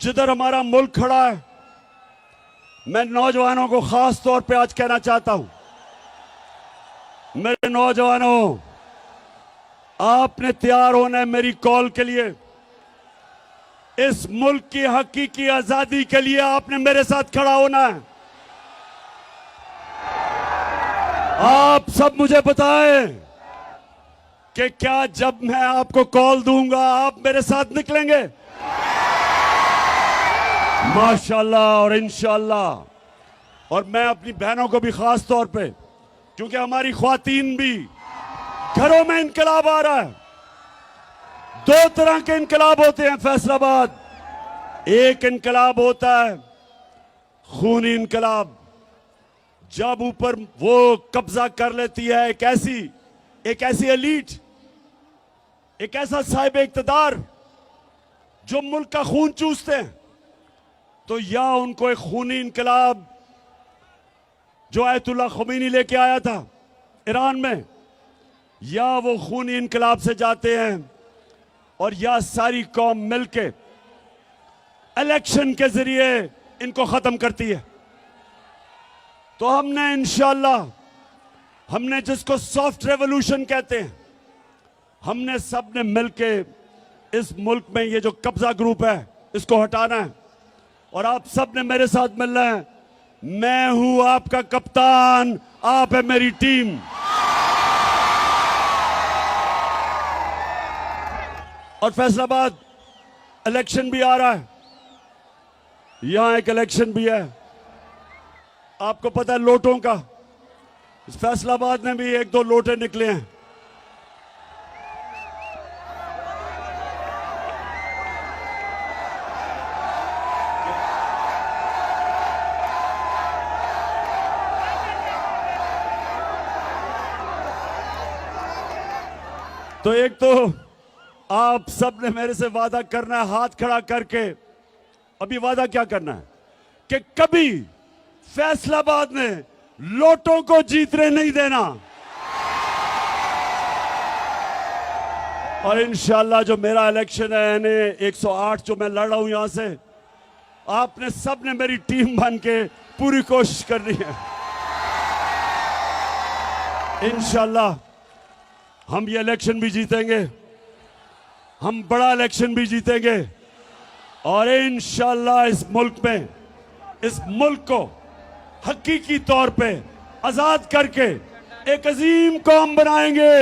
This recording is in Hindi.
जिधर हमारा मुल्क खड़ा है, मैं नौजवानों को खास तौर पे आज कहना चाहता हूं, मेरे नौजवानों, आपने तैयार होना है मेरी कॉल के लिए। इस मुल्क की हकीकी आजादी के लिए आपने मेरे साथ खड़ा होना है। आप सब मुझे बताएं कि क्या जब मैं आपको कॉल दूंगा आप मेरे साथ निकलेंगे? माशाल्लाह और इंशाल्लाह। और मैं अपनी बहनों को भी खास तौर पे, क्योंकि हमारी ख्वातीन भी घरों में इनकलाब आ रहा है। दो तरह के इनकलाब होते हैं फैसलाबाद। एक इनकलाब होता है खूनी इनकलाब, जब ऊपर वो कब्जा कर लेती है एक ऐसी एलीट, एक ऐसा साहिब इक्तदार जो मुल्क का खून चूसते हैं। तो या उनको एक खूनी इनकलाब जो आयतुल्लाह ख़ुमैनी लेके आया था ईरान में, या वो खूनी इनकलाब से जाते हैं और या सारी कौम मिलके इलेक्शन के जरिए इनको खत्म करती है। तो हमने इंशाल्लाह, हमने जिसको सॉफ्ट रेवोल्यूशन कहते हैं, हमने सबने मिलके इस मुल्क में ये जो कब्जा ग्रुप है इसको हटाना है। और आप सब ने मेरे साथ मिलना है। मैं हूं आपका कप्तान, आप है मेरी टीम। और फैसलाबाद इलेक्शन भी आ रहा है, यहां एक इलेक्शन भी है, आपको पता है लोटों का। इस फैसलाबाद में भी एक दो लोटे निकले हैं। तो एक तो आप सब ने मेरे से वादा करना है, हाथ खड़ा करके। अभी वादा क्या करना है कि कभी फैसलाबाद में लोटों को जीतने नहीं देना। और इंशाल्लाह जो मेरा इलेक्शन है, यानी 108 जो मैं लड़ रहा हूं यहां से, आपने सब ने मेरी टीम बन के पूरी कोशिश करनी है। इंशाल्लाह हम ये इलेक्शन भी जीतेंगे, हम बड़ा इलेक्शन भी जीतेंगे। और इंशाल्लाह इस मुल्क में, इस मुल्क को हकीकी तौर पे आजाद करके एक अजीम कौम बनाएंगे।